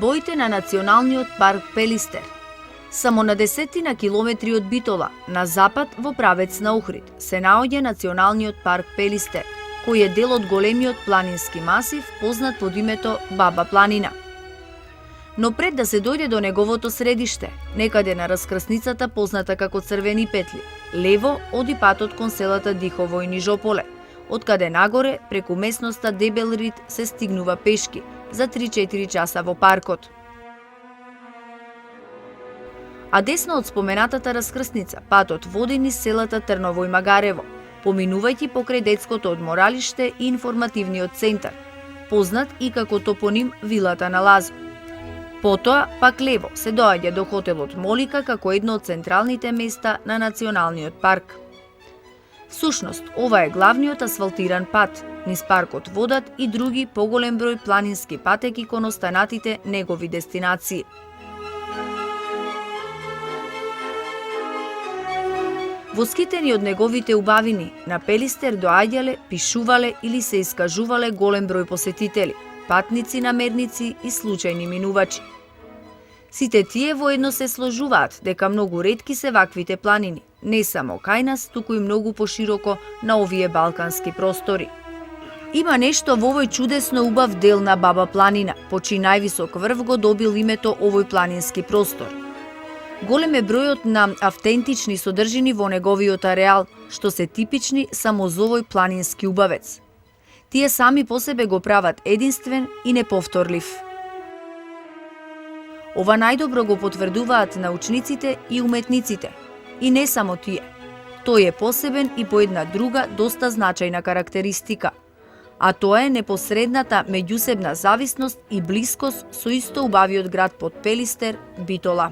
Дебоите на Националниот парк Пелистер. Само на десетина километри од Битола, на запад во правец на Охрид, се наоѓа Националниот парк Пелистер, кој е дел од големиот планински масив познат под името Баба планина. Но пред да се дојде до неговото средиште, некаде на раскрсницата позната како Црвени петли, лево оди патот кон селата Дихово и Нижополе, откаде нагоре преку местноста Дебел Рид се стигнува пешки за 3-4 часа во паркот. А десно од споменатата раскрсница, патот води низ селата Трново и Магарево, поминувајќи покрај детското одморалиште и информативниот центар, познат и како топоним Вилата на Лазо. Потоа, пак лево, се доаѓа до хотелот Молика како едно од централните места на Националниот парк. Всушност, ова е главниот асфалтиран пат, низ паркот водат и други поголем број планински патеки кон останатите негови дестинации. Воскитени од неговите убавини, на Пелистер доаѓале, пишувале или се искажувале голем број посетители, патници, намерници и случајни минувачи. Сите тие воедно се сложуваат дека многу ретки се ваквите планини, не само кај нас, туку и многу пошироко на овие балкански простори. Има нешто во овој чудесно убав дел на Баба планина, по чиј највисок врв го добил името овој планински простор. Голем е бројот на автентични содржини во неговиот ареал, што се типични само за овој планински убавец. Тие сами по себе го прават единствен и неповторлив. Ова најдобро го потврдуваат научниците и уметниците. И не само тие. Тој е посебен и по една друга доста значајна карактеристика, а тоа е непосредната меѓусебна зависност и блискост со исто убавиот град под Пелистер, Битола.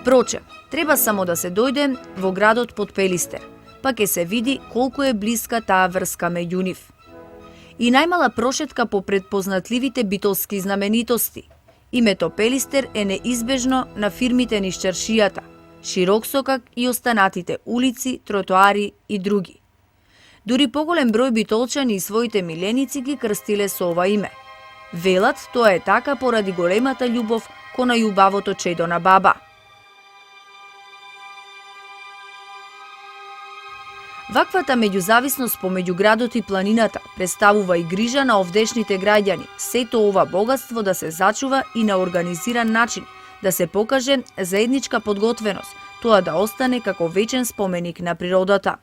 Впрочем, треба само да се дојде во градот под Пелистер, па ќе се види колку е блиска таа врска меѓу нив. И најмала прошетка по предпознатливите битолски знаменитости. Името Пелистер е неизбежно на фирмите низ чаршијата, Широксокак и останатите улици, тротоари и други. Дури поголем број битолчани и своите миленици ги крстиле со ова име. Велат тоа е така поради големата љубов кон најубавото чедо на баба. Ваквата меѓузависност помеѓу градот и планината представува и грижа на овдешните граѓани, сето ова богатство да се зачува и на организиран начин, да се покаже заедничка подготвеност, тоа да остане како вечен споменик на природата.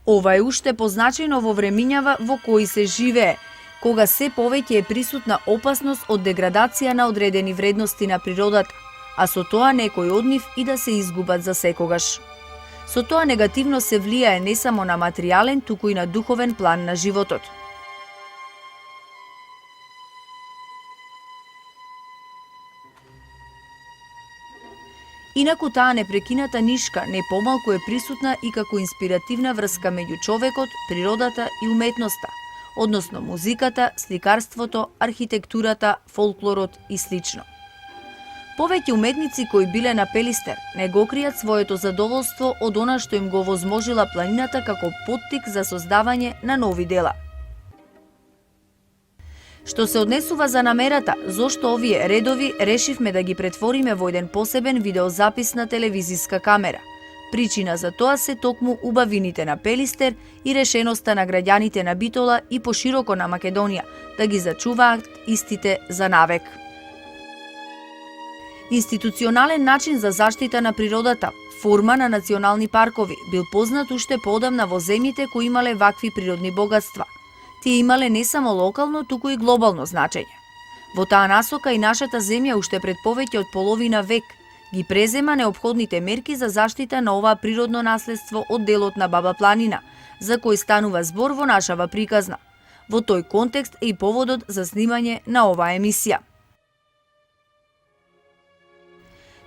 Ова е уште позначено во времињава во кои се живее, кога се повеќе е присутна опасност од деградација на одредени вредности на природата, а со тоа некои од нив и да се изгубат за секогаш. Со тоа негативно се влијае не само на материјален, туку и на духовен план на животот. Инаку таа непрекината нишка не помалку е присутна и како инспиративна врска меѓу човекот, природата и уметноста, односно музиката, сликарството, архитектурата, фолклорот и слично. Повеќе уметници кои биле на Пелистер не го кријат своето задоволство од она што им го возможила планината како поттик за создавање на нови дела. Што се однесува за намерата, зошто овие редови решивме да ги претвориме во еден посебен видеозапис на телевизиска камера. Причина за тоа се токму убавините на Пелистер и решеноста на граѓаните на Битола и пошироко на Македонија да ги зачуваат истите за навек. Институционален начин за заштита на природата, форма на национални паркови, бил познат уште поодамна во земјите кои имале вакви природни богатства. Тие имале не само локално, туку и глобално значење. Во таа насока и нашата земја уште пред повеќе од половина век ги презема неопходните мерки за заштита на оваа природно наследство од делот на Баба планина, за кој станува збор во нашава приказна. Во тој контекст е и поводот за снимање на оваа емисија.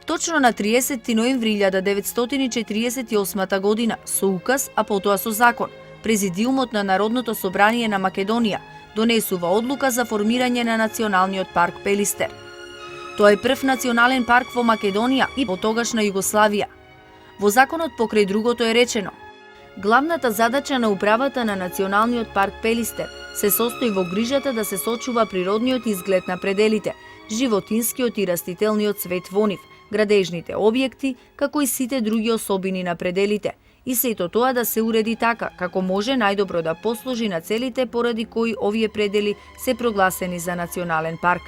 Точно на 30 ноември 1948 година, со указ, а потоа со закон, Президиумот на Народното собрание на Македонија донесува одлука за формирање на Националниот парк Пелистер. Тоа е прв национален парк во Македонија и потогашна Југославија. Во законот покрај другото е речено: главната задача на управата на Националниот парк Пелистер се состои во грижата да се сочува природниот изглед на пределите, животинскиот и растителниот свет во нив, градежните објекти, како и сите други особини на пределите, и сето тоа да се уреди така, како може најдобро да послужи на целите поради кои овие предели се прогласени за национален парк.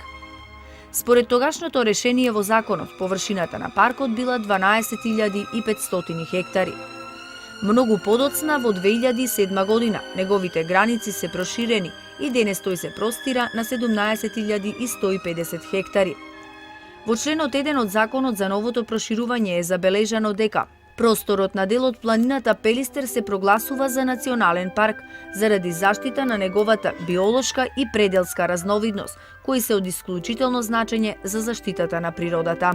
Според тогашното решение во законот, површината на паркот била 12.500 хектари. Многу подоцна во 2007 година неговите граници се проширени и денес тој се простира на 17.150 хектари. Во членот 1 од законот за новото проширување е забележано дека просторот на дел од планината Пелистер се прогласува за национален парк заради заштита на неговата биолошка и пределска разновидност, кои се од исклучително значење за заштитата на природата.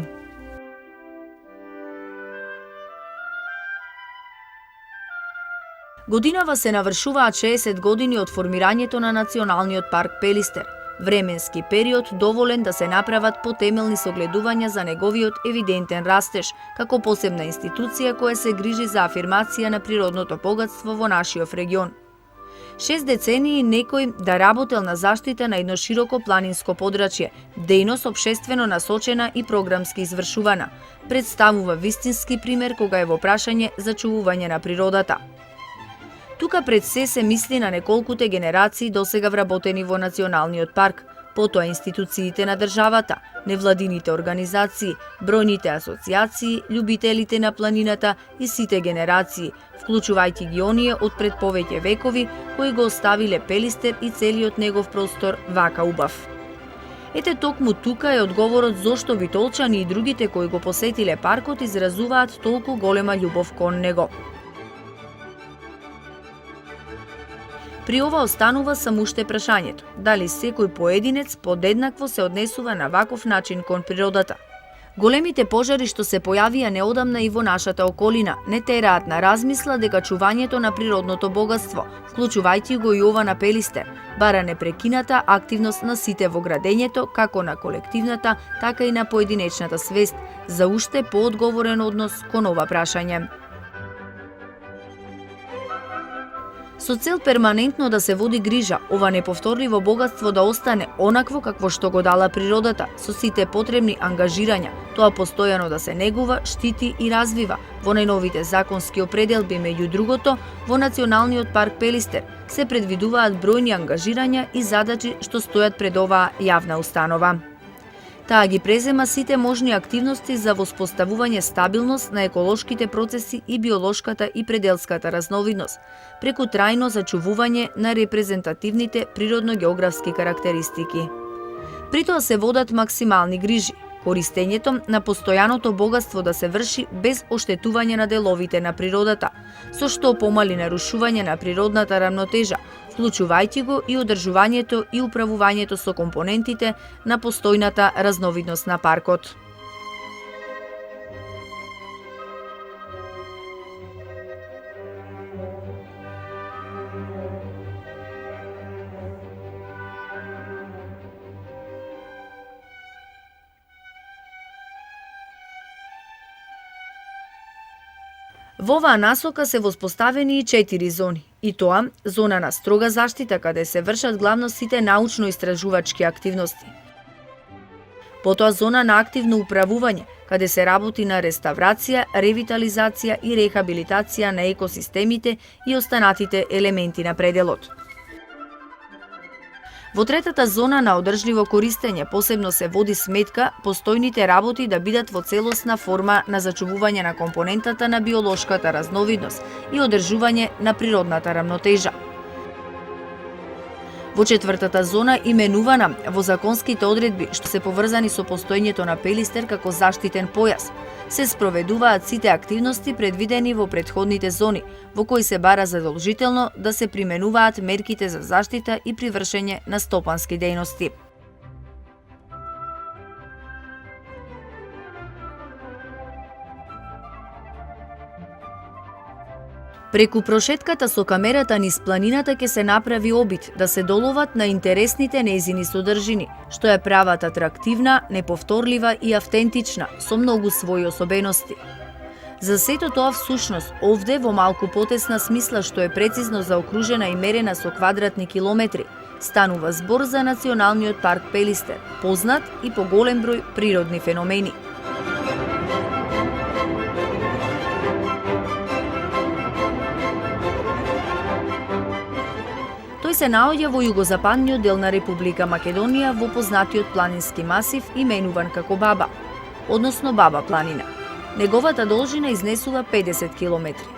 Годинава се навршуваат 60 години од формирањето на Националниот парк Пелистер, временски период доволен да се направат потемелни согледувања за неговиот евидентен растеж, како посебна институција која се грижи за афирмација на природното богатство во нашиот регион. 6 децении некој да работел на заштита на едно широко планинско подрачје, дејност општествено насочена и програмски извршувана, представува вистински пример кога е во прашање зачувување на природата. Тука пред се мисли на неколкуте генерации досега вработени во Националниот парк, потоа институциите на државата, невладините организации, бројните асоциации, љубителите на планината и сите генерации, вклучувајќи ги оние од пред повеќе векови кои го оставиле Пелистер и целиот негов простор вака убав. Ете токму тука е одговорот зошто битолчани и другите кои го посетиле паркот изразуваат толку голема љубов кон него. При ова останува само уште прашањето, дали секој поединец подеднакво се однесува на ваков начин кон природата. Големите пожари што се појавија неодамна и во нашата околина не тераат на размисла дека чувањето на природното богатство, вклучувајќи го и ова на Пелистер, бара непрекината активност на сите во градењето, како на колективната, така и на поединечната свест, за уште поодговорен однос кон ова прашање. Со цел перманентно да се води грижа, ова неповторливо богатство да остане онакво какво што го дала природата, со сите потребни ангажирања, тоа постојано да се негува, штити и развива. Во најновите законски определби, меѓу другото, во Националниот парк Пелистер се предвидуваат бројни ангажирања и задачи што стојат пред оваа јавна установа. Таа ги презема сите можни активности за воспоставување стабилност на еколошките процеси и биолошката и пределската разновидност, преку трајно зачувување на репрезентативните природно-географски карактеристики. При тоа се водат максимални грижи, користењето на постојаното богатство да се врши без оштетување на деловите на природата, со што помали нарушување на природната рамнотежа, вклучувајќи го и одржувањето и управувањето со компонентите на постојната разновидност на паркот. Во оваа насока се воспоставени и 4 зони, и тоа зона на строга заштита каде се вршат главно сите научно-истражувачки активности. Потоа зона на активно управување, каде се работи на реставрација, ревитализација и рехабилитација на екосистемите и останатите елементи на пределот. Во третата зона на одржливо користење посебно се води сметка постојните работи да бидат во целосна форма на зачувување на компонентата на биолошката разновидност и одржување на природната рамнотежа. Во четвртата зона, именувана во законските одредби што се поврзани со постоењето на Пелистер како заштитен појас, се спроведуваат сите активности предвидени во претходните зони, во кои се бара задолжително да се применуваат мерките за заштита и при вршење на стопански дејности. Преку прошетката со камерата низ планината ќе се направи обид да се доловат на интересните нејзини содржини, што ја прават атрактивна, неповторлива и автентична, со многу своји особености. За сето тоа всушност, овде во малку потесна смисла што е прецизно заокружена и мерена со квадратни километри, Станува збор за Националниот парк Пелистер, познат и по голем број природни феномени. Тој се наоѓа во југозападниот дел на Република Македонија во познатиот планински масив именуван како Баба, односно Баба планина. Неговата должина изнесува 50 километри.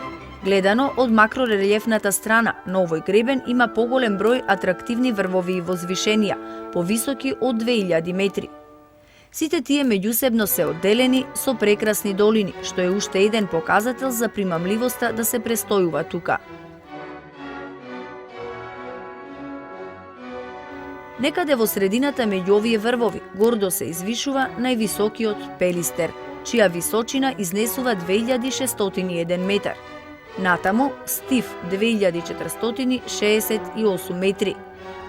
Гледано од макрорелјефната страна, на овој гребен има поголем број атрактивни врвови и возвишенија, повисоки од 2000 метри. Сите тие меѓусебно се одделени со прекрасни долини, што е уште еден показател за примамливоста да се престојува тука. Некаде во средината меѓу овие врвови гордо се извишува највисокиот Пелистер, чија височина изнесува 2601 метар. Натаму Стив 2468 метри,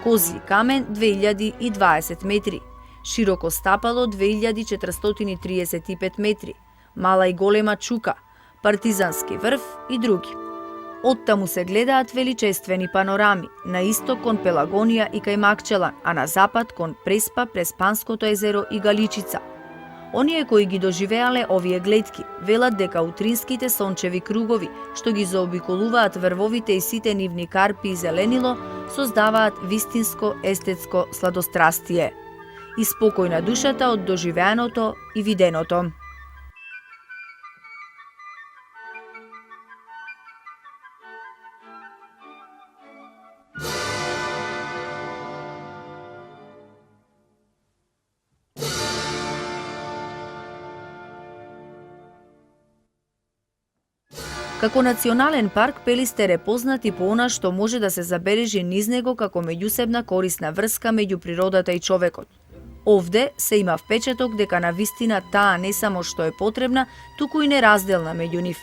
Козји камен 2020 метри, Широко стапало 2435 метри, Мала и голема чука, Партизански врв и други. Оттаму се гледаат величествени панорами, на исток кон Пелагонија и кај Макчелан, а на запад кон Преспа, Преспанското езеро и Галичица. Оние кои ги доживеале овие гледки велат дека утринските сончеви кругови, што ги заобиколуваат врвовите и сите нивни карпи и зеленило, создаваат вистинско естетско сладострастие. И спокој на душата од доживеаното и виденото. Како национален парк, Пелистер е познат и по она што може да се забележи низ него како меѓусебна корисна врска меѓу природата и човекот. Овде се има впечаток дека навистина таа не само што е потребна, туку и неразделна меѓу нив.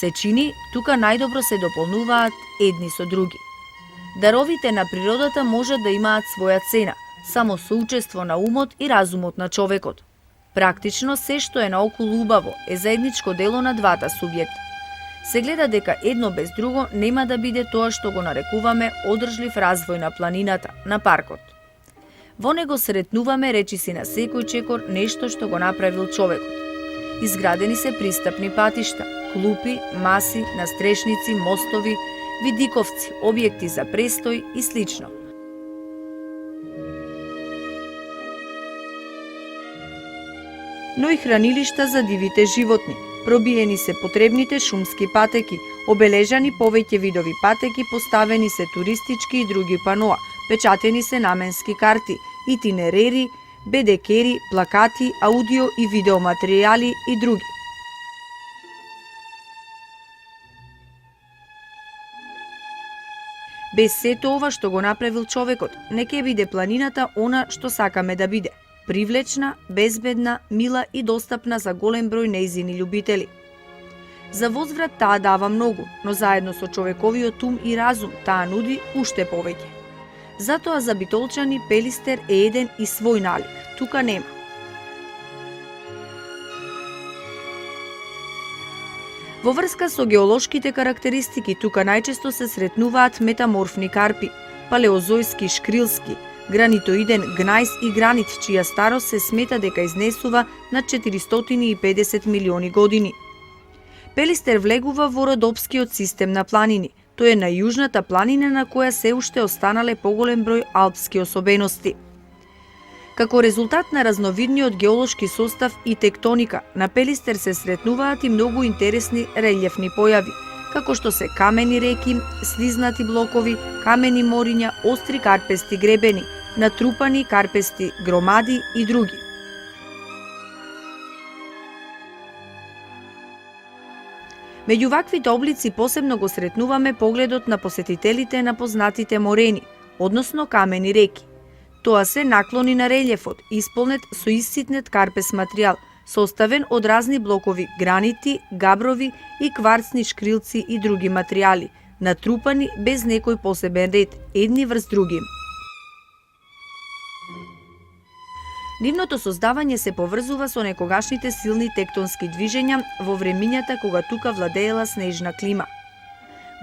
Се чини, тука најдобро се дополнуваат едни со други. Даровите на природата можат да имаат своја цена, само со учество на умот и разумот на човекот. Практично се што е наоколу убаво е заедничко дело на двата субјекта. Се гледа дека едно без друго нема да биде тоа што го нарекуваме одржлив развој на планината, на паркот. Во него сретнуваме речиси на секој чекор нешто што го направил човекот. Изградени се пристапни патишта, клупи, маси, настрешници, мостови, видиковци, објекти за престој и слично. Но и хранилишта за дивите животни. Пробиени се потребните шумски патеки, обележани повеќе видови патеки, поставени се туристички и други паноа, печатени се наменски карти, итинерери, бедекери, плакати, аудио и видеоматеријали и други. Без сето ова што го направил човекот, не ќе биде планината она што сакаме да биде. Привлечна, безбедна, мила и достапна за голем број нејзини љубители. За возврат таа дава многу, но заедно со човековиот ум и разум таа нуди уште повеќе. Затоа за битолчани Пелистер е еден и свој налик, тука нема. Во врска со геолошките карактеристики тука најчесто се сретнуваат метаморфни карпи, палеозојски шкрилски, гранитоиден гнајс и гранит, чија старост се смета дека изнесува над 450 милиони години. Пелистер влегува во Родопскиот систем на планини. Тој е најјужната планина на која се уште останале поголем број алпски особености. Како резултат на разновидниот геолошки состав и тектоника, на Пелистер се сретнуваат и многу интересни релјефни појави, како што се камени реки, слизнати блокови, камени мориња, остри карпести гребени, натрупани карпести громади и други. Меѓу ваквите облици посебно го сретнуваме погледот на посетителите на познатите морени, односно камени реки. Тоа се наклони на релјефот, исполнет со исцитнет карпес материјал, составен од разни блокови гранити, габрови и кварцни шкрилци и други материјали, натрупани без некој посебен ред, едни врз други. Нивното создавање се поврзува со некогашните силни тектонски движења во времињата кога тука владеела снежна клима.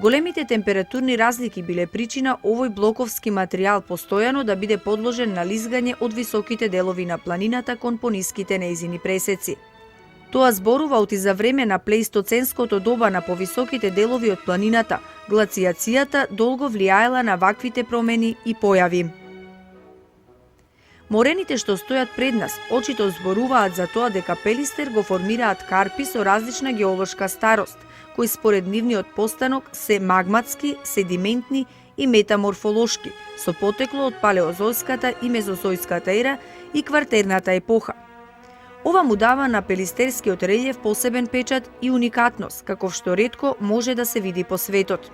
Големите температурни разлики биле причина овој блоковски материјал постојано да биде подложен на лизгање од високите делови на планината кон пониските нејзини пресеци. Тоа зборува оти за време на плеистоценското доба на повисоките делови од планината, глацијацијата долго влијаела на ваквите промени и појави. Морените што стојат пред нас очито зборуваат за тоа дека Пелистер го формираат карпи со различна геолошка старост, кои според нивниот постанок се магматски, седиментни и метаморфолошки, со потекло од палеозојската и мезозојската ера и квартерната епоха. Ова му дава на пелистерскиот релјеф посебен печат и уникатност, каков што ретко може да се види по светот.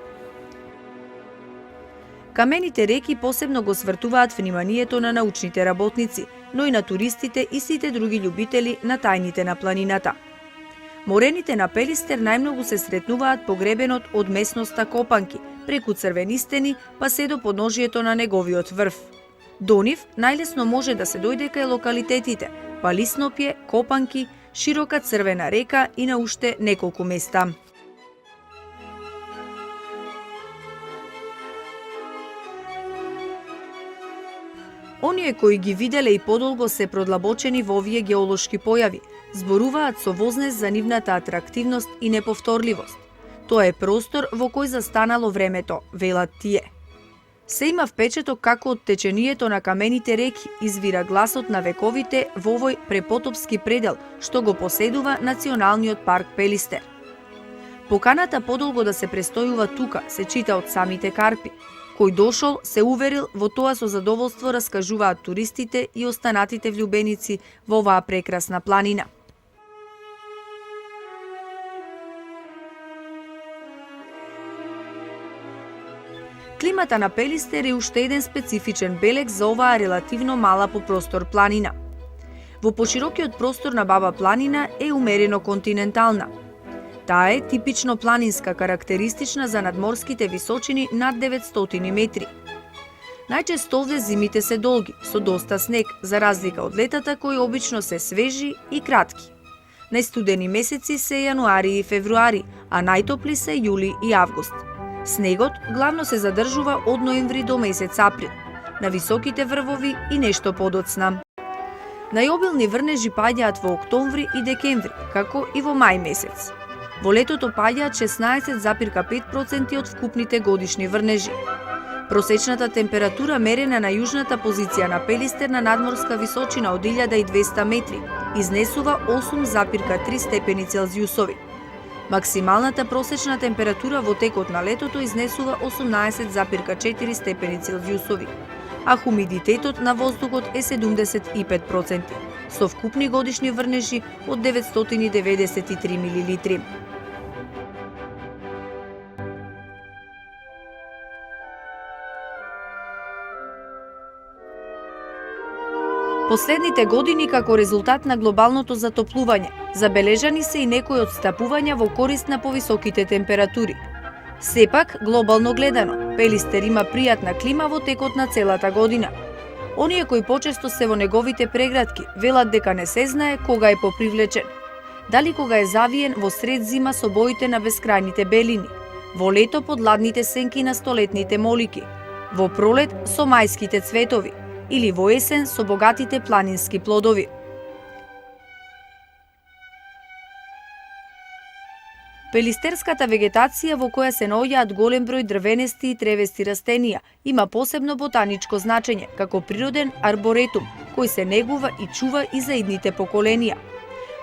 Камените реки посебно го свртуваат вниманието на научните работници, но и на туристите и сите други љубители на тајните на планината. Морените на Пелистер најмногу се сретнуваат по гребенот од местноста Копанки, преку црвени стени, па се до подножието на неговиот врв. До нив најлесно може да се дојде кај локалитетите Палиснопје, Копанки, широка црвена река и на уште неколку места. Оние кои ги виделе и подолго се продлабочени во овие геолошки појави, зборуваат со вознес за нивната атрактивност и неповторливост. Тоа е простор во кој застанало времето, велат тие. Се има впечаток како од течението на камените реки извира гласот на вековите во овој препотопски предел што го поседува Националниот парк Пелистер. Поканата подолго да се престојува тука се чита од самите карпи. Кој дошол се уверил во тоа со задоволство раскажуваат туристите и останатите влюбеници во оваа прекрасна планина. Климата на Пелистер е уште еден специфичен белег за оваа релативно мала по простор планина. Во поширокиот простор на Баба планина е умерено континентална. Таа е типично планинска, карактеристична за надморските височини над 900 метри. Најчесто овде зимите се долги, со доста снег, за разлика од летата кои обично се свежи и кратки. Најстудени месеци се јануари и февруари, а најтопли се јули и август. Снегот главно се задржува од ноември до месец април, на високите врвови и нешто подоцна. Најобилни врнежи паѓаат во октомври и декември, како и во мај месец. Во летото паѓаат 16,5% од вкупните годишни врнежи. Просечната температура мерена на јужната позиција на Пелистер на надморска височина од 1200 метри изнесува 8,3 степени Целзиусови. Максималната просечна температура во текот на летото изнесува 18,4 степени Целзиусови, а хумидитетот на воздухот е 75%, со вкупни годишни врнежи од 993 милилитри. Последните години, како резултат на глобалното затоплување, забележани се и некои отстапувања во корист на повисоките температури. Сепак, глобално гледано, Пелистер има пријатна клима во текот на целата година. Оние кои почесто се во неговите прегратки велат дека не се знае кога е попривлечен. Дали кога е завиен во сред зима со боите на бескрајните белини, во лето под ладните сенки на столетните молики, во пролет со мајските цветови, или во есен со богатите планински плодови. Пелистерската вегетација во која се наоѓаат голем број дрвенести и тревести растенија има посебно ботаничко значење како природен арборетум кој се негува и чува и за идните поколенија.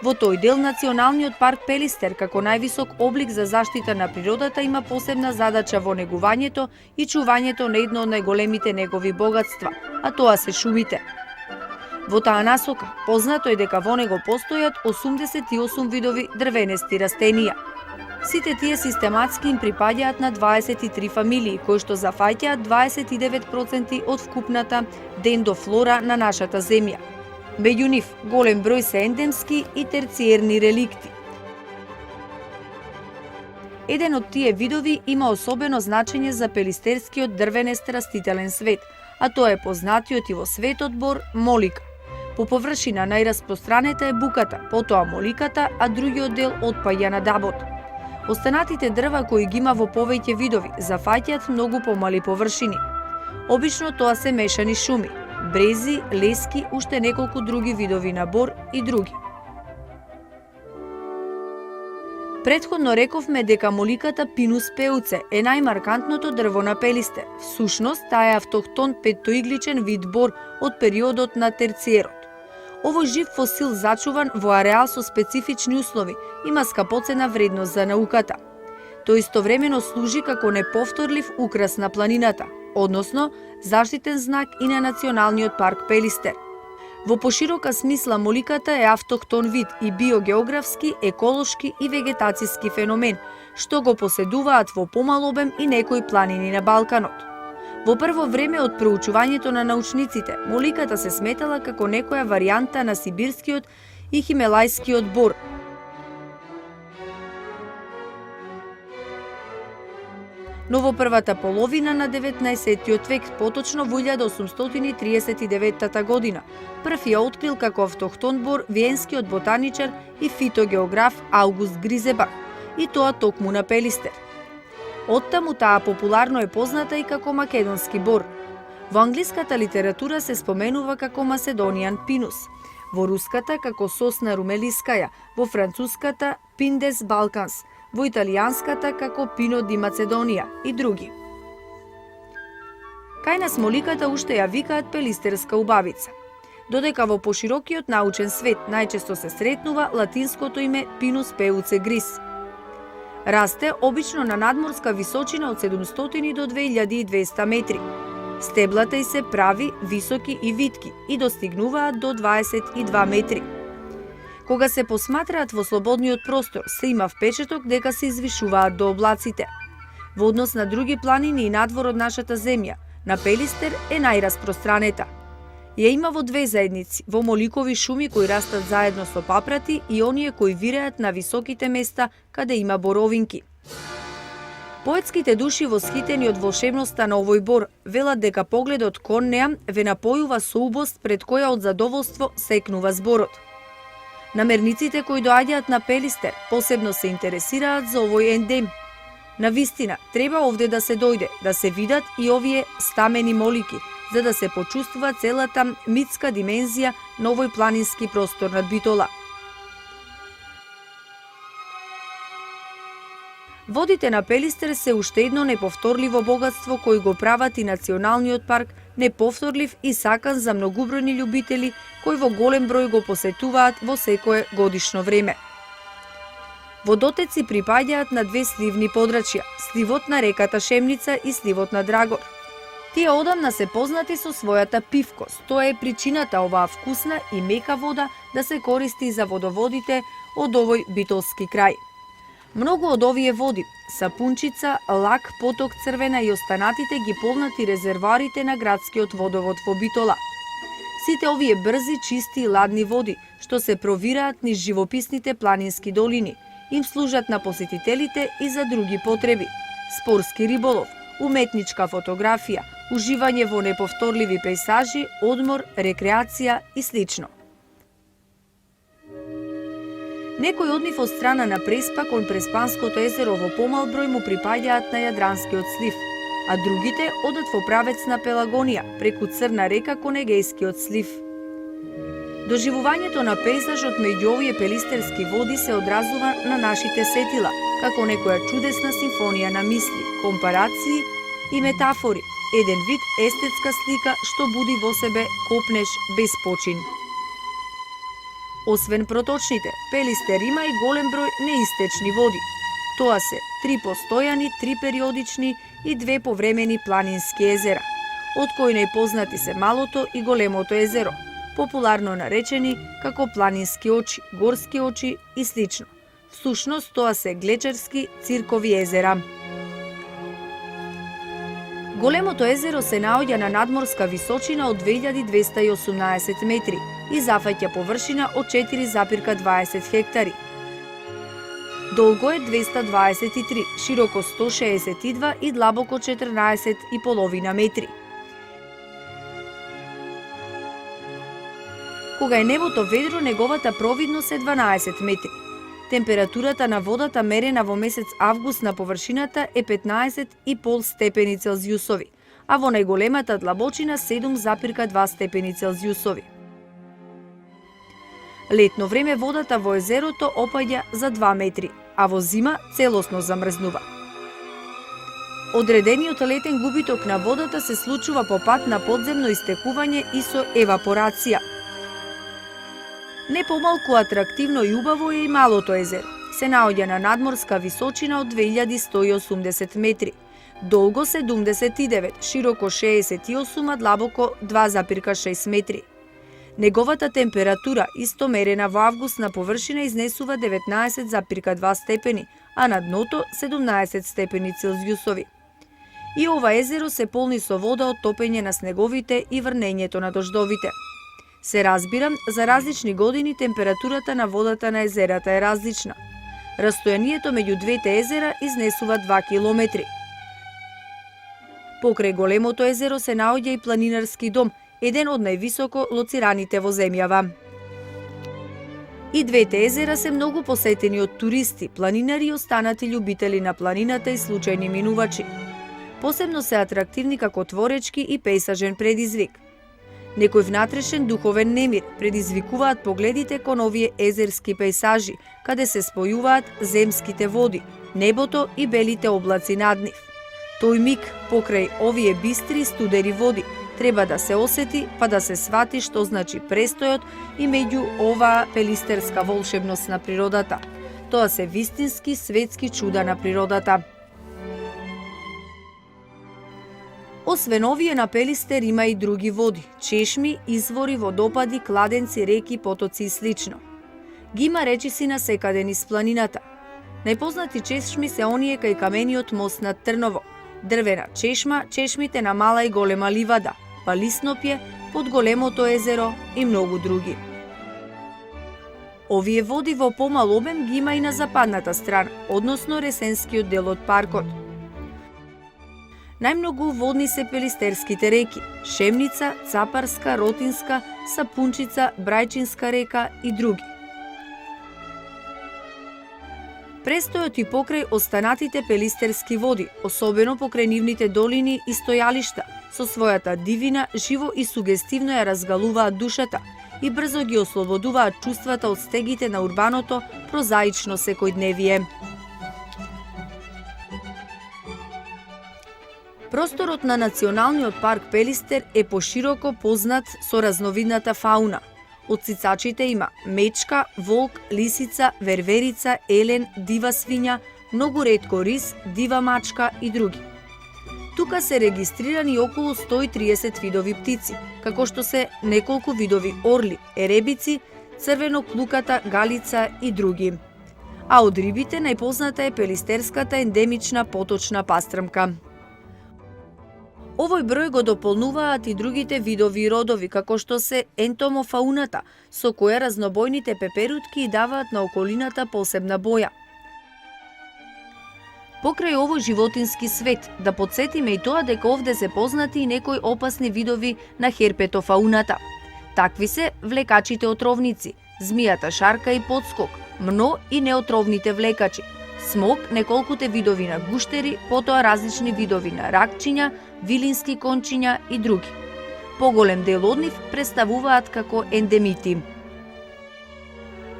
Во тој дел Националниот парк Пелистер како највисок облик за заштита на природата има посебна задача во негувањето и чувањето на едно од најголемите негови богатства, а тоа се шумите. Во таа насока, познато е дека во него постојат 88 видови дрвенести растенија. Сите тие систематски им припаѓаат на 23 фамилии, кои што зафаќаат 29% од вкупната дендофлора на нашата земја. Меѓу нив, голем број се ендемски и терциерни реликти. Еден од тие видови има особено значење за пелистерскиот дрвенест растителен свет, а тоа е познатиот и во светот бор молика. По површина најраспространета е буката, потоа моликата, а другиот дел отпаѓа на дабот. Останатите дрва кои ги има во повеќе видови зафаќаат многу помали површини. Обично тоа се мешани шуми, брези, лески, уште неколку други видови на бор и други. Претходно рековме дека моликата Pinus peuce е најмаркантното дрво на Пелистер. Всушност, таа е автохтон петтоигличен вид бор од периодот на Терциерот. Овој жив фосил зачуван во ареал со специфични услови има скапоцена вредност за науката. Тој истовремено служи како неповторлив украс на планината, односно заштитен знак и на Националниот парк Пелистер. Во поширока смисла моликата е автохтон вид и биогеографски, еколошки и вегетацијски феномен, што го поседуваат во помал обем и некои планини на Балканот. Во прво време од проучувањето на научниците, моликата се сметала како некоја варијанта на сибирскиот и химелајскиот бор. Но во првата половина на 19. век, поточно во 1839 година, прв ја открил како автохтон бор виенскиот ботаничар и фитогеограф Аугуст Гризебах, и тоа токму на Пелистер. Оттаму таа популарно е позната и како македонски бор. Во англиската литература се споменува како Macedonian Pinus, во руската како сосна румелискаја, во француската Pindes balkans, во италијанската како Pino di Macedonia и други. Кај нас моликата уште ја викаат пелистерска убавица, додека во поширокиот научен свет најчесто се сретнува латинското име Pinus peuce gris. Расте обично на надморска височина од 700 до 2200 метри. Стеблата й се прави, високи и витки и достигнуваат до 22 метри. Кога се посматраат во слободниот простор, се има впечаток дека се извишуваат до облаците. Во однос на други планини и надвор од нашата земја, на Пелистер е најраспространета. Ја има во две заедници, во моликови шуми кои растат заедно со папрати и оние кои виреат на високите места каде има боровинки. Поетските души восхитени од волшебноста на овој бор велат дека погледот кон неа ве напојува со убост пред која од задоволство секнува зборот. Намерниците кои доаѓаат на Пелистер посебно се интересираат за овој ендем. Навистина, треба овде да се дојде, да се видат и овие стамени молики, за да се почувствува целата митска димензија на овој планински простор над Битола. Водите на Пелистер се уште едно неповторливо богатство кој го прават и Националниот парк неповторлив и сакан за многубројни љубители кои во голем број го посетуваат во секое годишно време. Водотеци припаѓаат на две сливни подрачја, сливот на реката Шемница и сливот на Драгор. Тие одамна се познати со својата пивкост, тоа е причината оваа вкусна и мека вода да се користи за водоводите од овој битолски крај. Многу од овие води, Сапунчица, Лак, Поток Црвена и останатите ги полнати резервоарите на градскиот водовод во Битола. Сите овие брзи, чисти и ладни води, што се провираат низ живописните планински долини, им служат на посетителите и за други потреби: спорски риболов, уметничка фотографија, уживање во неповторливи пејсажи, одмор, рекреација и слично. Некои од нив од страна на Преспа кон Преспанското езеро во помал број му припаѓаат на Јадранскиот слив, а другите одат во правец на Пелагонија, преку Црна река кон Егејскиот слив. Доживувањето на пејзажот меѓу овие пелистерски води се одразува на нашите сетила, како некоја чудесна симфонија на мисли, компарации и метафори, еден вид естетска слика што буди во себе копнеш без почин. Освен проточните, Пелистер има и голем број неистечни води. Тоа се 3 постојани, 3 периодични и 2 повремени планински езера, од кои најпознати се Малото и Големото езеро, популарно наречени како планински очи, горски очи и слично. Всушност тоа се глечерски циркови езера. Големото езеро се наоѓа на надморска височина од 2218 метри и зафаќа површина од 4,20 хектари. Долго е 223, широко 162 и длабоко 14,5 метри. Кога е небото ведро, неговата провидност е 12 метри. Температурата на водата мерена во месец август на површината е 15,5 степени Целзиусови, а во најголемата длабочина 7,2 степени Целзиусови. Летно време водата во езерото опаѓа за 2 метри, а во зима целосно замрзнува. Одредениот летен губиток на водата се случува по пат на подземно истекување и со евапорација. Не помалку атрактивно и убаво е и Малото езеро. Се наоѓа на надморска височина од 2180 метри, долго 79, широко 68, а длабоко 2,6 метри. Неговата температура, исто мерена во август на површина, изнесува 19,2 степени, а на дното 17 степени Целзиусови. И ова езеро се полни со вода од топење на снеговите и врнењето на дождовите. Се разбира, за различни години температурата на водата на езерата е различна. Растојанието меѓу двете езера изнесува 2 километри. Покрај големото езеро се наоѓа и планинарски дом, еден од највисоко лоцираните во земјава. И двете езера се многу посетени од туристи, планинари и останати љубители на планината и случајни минувачи. Посебно се атрактивни како творечки и пејсажен предизвик. Некој внатрешен духовен немир предизвикуваат погледите кон овие езерски пејсажи, каде се спојуваат земските води, небото и белите облаци над нив. Тој миг покрај овие бистри студени води треба да се осети, па да се свати што значи престојот и меѓу оваа пелистерска волшебност на природата. Тоа се вистински светски чуда на природата. Освен овие на Пелистер има и други води, чешми, извори, водопади, кладенци, реки, потоци и слично. Ги има речиси на секаде низ планината. Најпознати чешми се оние кај камениот мост над Трново, дрвена чешма, чешмите на Мала и Голема ливада, Палиснопје, под Големото езеро и многу други. Овие води во помал обем ги има и на западната страна, односно ресенскиот дел од паркот. Најмногу водни се пелистерските реки – Шемница, Цапарска, Ротинска, Сапунчица, Брајчинска река и други. Престојот и покрај останатите пелистерски води, особено покрај нивните долини и стојалишта, со својата дивина, живо и сугестивно ја разгалуваат душата и брзо ги ослободуваат чувствата од стегите на урбаното, прозаично секојдневие. Просторот на Националниот парк Пелистер е пошироко познат со разновидната фауна. Од цицачите има мечка, волк, лисица, верверица, елен, дива свиња, многу ретко рис, дива мачка и други. Тука се регистрирани околу 130 видови птици, како што се неколку видови орли, еребици, црвено-клуката галица и други. А од рибите најпозната е пелистерската ендемична поточна пастрмка. Овој број го дополнуваат и другите видови и родови, како што се ентомофауната, со која разнобојните пеперутки даваат на околината посебна боја. Покрај овој животински свет, да подсетиме и тоа дека овде се познати и некои опасни видови на херпетофауната. Такви се влекачите отровници, змијата шарка и подскок, мно и неотровните влекачи, смок, неколкуте видови на гуштери, потоа различни видови на ракчиња, вилински кончиња и други. Поголем дел од нив представуваат како ендемити.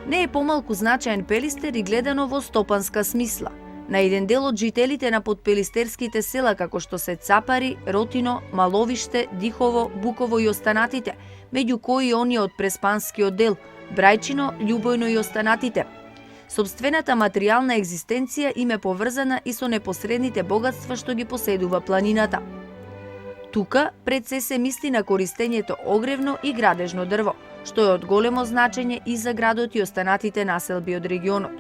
Не е помалку значаен Пелистер и гледано во стопанска смисла. На еден дел од жителите на подпелистерските села, како што се Цапари, Ротино, Маловиште, Дихово, Буково и останатите, меѓу кои оние од Преспанскиот дел, Брајчино, Љубојно и останатите. Сопствената материјална екзистенција им е поврзана и со непосредните богатства што ги поседува планината. Тука пред се мисли на користењето огревно и градежно дрво, што е од големо значење и за градот и останатите населби од регионот.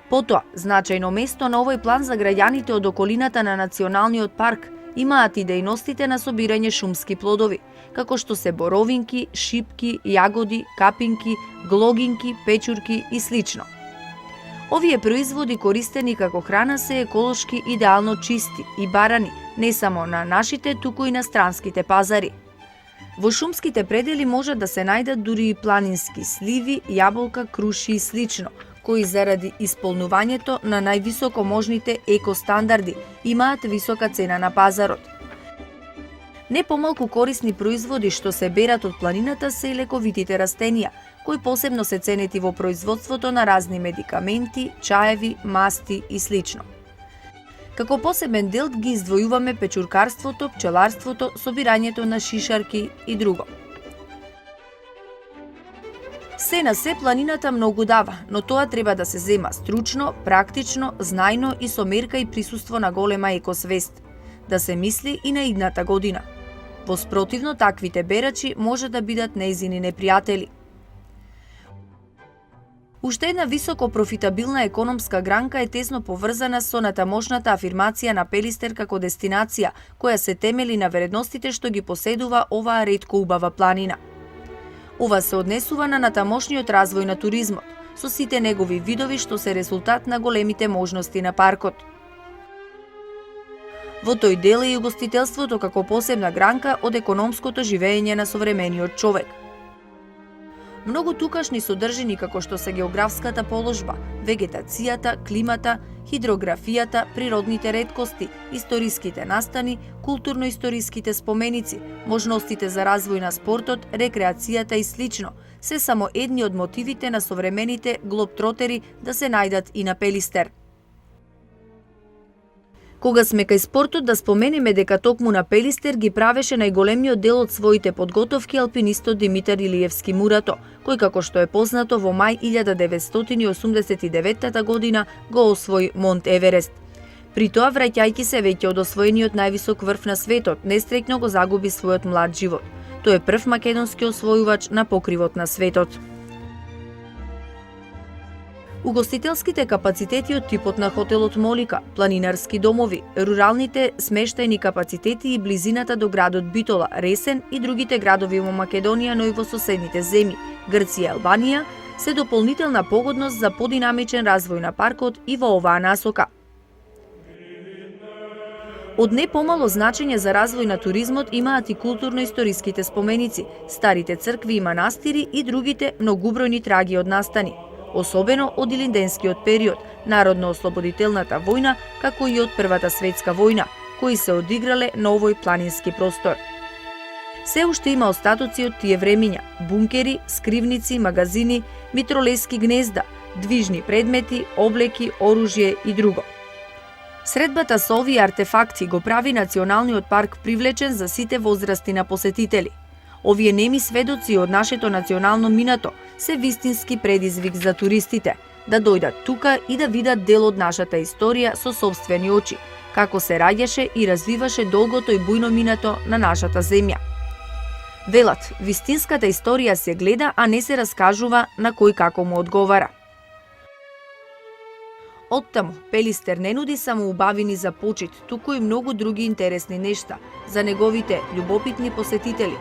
Потоа, значајно место на овој план за граѓаните од околината на Националниот парк имаат и дејностите на собирање шумски плодови, како што се боровинки, шипки, јагоди, капинки, глогинки, печурки и слично. Овие производи користени како храна се еколошки идеално чисти и барани не само на нашите, туку и на странските пазари. Во шумските предели можат да се најдат дури и планински сливи, јаболка, круши и слично, кои заради исполнувањето на највисоко можните екостандарди имаат висока цена на пазарот. Не помалку корисни производи што се берат од планината се и лековитите растенија, кои посебно се ценети во производството на разни медикаменти, чаеви, масти и слично. Како посебен дел ги издвојуваме печуркарството, пчеларството, собирањето на шишарки и друго. Се на се планината многу дава, но тоа треба да се зема стручно, практично, знајно и со мерка и присуство на голема екосвест. Да се мисли и на идната година. Во спротивно, таквите берачи може да бидат нејзини непријатели. Уште една високо профитабилна економска гранка е тесно поврзана со натамошната афирмација на Пелистер како дестинација, која се темели на вредностите што ги поседува оваа ретко убава планина. Ова се однесува на натамошниот развој на туризмот, со сите негови видови што се резултат на големите можности на паркот. Во тој дел е и угостителството како посебна гранка од економското живење на современиот човек. Многу тукашни содржини како што се географската положба, вегетацијата, климата, хидрографијата, природните реткости, историските настани, културно-историските споменици, можностите за развој на спортот, рекреацијата и слично, се само едни од мотивите на современите глобтротери да се најдат и на Пелистер. Кога сме кај спортот, да споменеме дека токму на Пелистер ги правеше најголемиот дел од своите подготовки алпинистот Димитар Илиевски Мурато, кој како што е познато во мај 1989 година го освои Монт Еверест. При тоа, враќајќи се веќе од освоениот највисок врв на светот, нестрекно го загуби својот млад живот. Тој е прв македонски освојувач на покривот на светот. Угостителските капацитети од типот на хотелот Молика, планинарски домови, руралните смештајни капацитети и близината до градот Битола, Ресен и другите градови во Македонија, но и во соседните земји, Грција и Албанија, се дополнителна погодност за подинамичен развој на паркот и во оваа насока. Од не помало значење за развој на туризмот имаат и културно-историските споменици, старите цркви и манастири и другите многубројни траги од настани, особено од Илинденскиот период, Народно-ослободителната војна, како и од Првата светска војна, кои се одиграле на овој планински простор. Се уште има остатоци од тие времиња: бункери, скривници, магазини, митролески гнезда, движни предмети, облеки, оружје и друго. Средбата со овие артефакти го прави националниот парк привлечен за сите возрасти на посетители. Овие неми сведоци од нашето национално минато се вистински предизвик за туристите, да дојдат тука и да видат дел од нашата историја со сопствени очи, како се раѓаше и развиваше долгото и бујно минато на нашата земја. Велат, вистинската историја се гледа, а не се раскажува на кој како му одговара. Оттаму, Пелистер не нуди само убавини за почит, туку и многу други интересни нешта за неговите љубопитни посетители.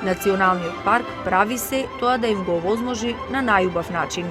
Националниот парк прави се тоа да им го овозможи на најубав начин.